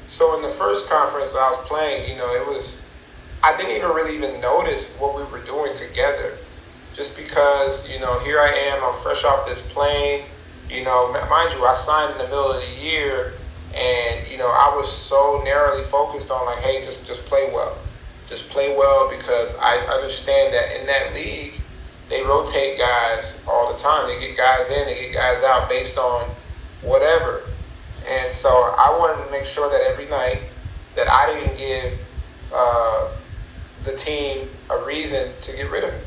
So in the first conference that I was playing, it was I didn't even really even notice what we were doing together, just because here I am, I'm fresh off this plane. Mind you, I signed in the middle of the year, and I was so narrowly focused on like, hey, just play well, because I understand that in that league they rotate guys all the time. They get guys in, they get guys out based on whatever. And so I wanted to make sure that every night that I didn't give the team a reason to get rid of me.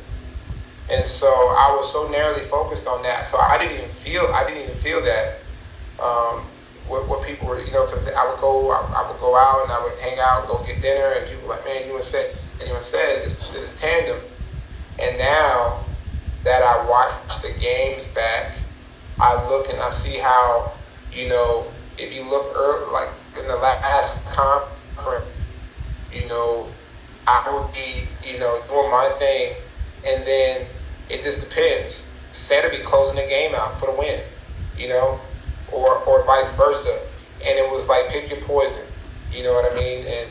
And so I was so narrowly focused on that. So I didn't even feel that what people were, because I would go out and I would hang out, go get dinner, and people were like, man, you and said this tandem. And now that I watch the games back, I look and I see how, if you look early, like in the last conference, I would be, doing my thing, and then it just depends. Said to be closing the game out for the win, or vice versa. And it was like pick your poison, you know what I mean? And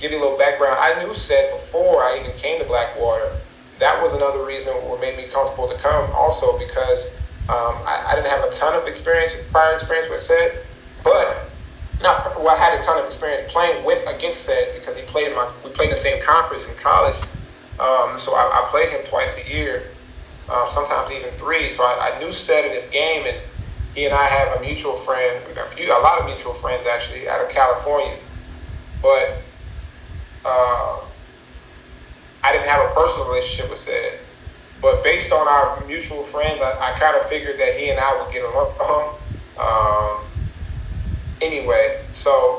give you a little background. I knew Seth before I even came to Blackwater. That was another reason what made me comfortable to come also, because I didn't have a ton of prior experience with Seth, but I had a ton of experience playing against Seth because we played in the same conference in college. So I played him twice a year, sometimes even three. So I knew Seth in this game, and he and I have a mutual friend, a lot of mutual friends actually out of California. But I didn't have a personal relationship with Seth. But based on our mutual friends, I kind of figured that he and I would get along. Anyway,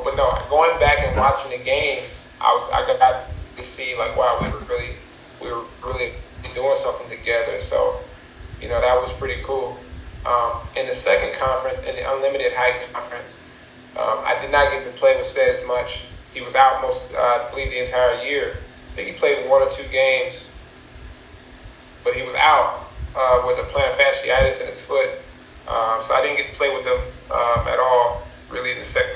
but no, going back and watching the games, I got to see like, wow, we were really doing something together. So, that was pretty cool. In the second conference, in the unlimited height conference, I did not get to play with Seth as much. He was out I believe, the entire year. I think he played 1 or 2 games, but he was out with a plantar fasciitis in his foot. So I didn't get to play with him at all, really, in the second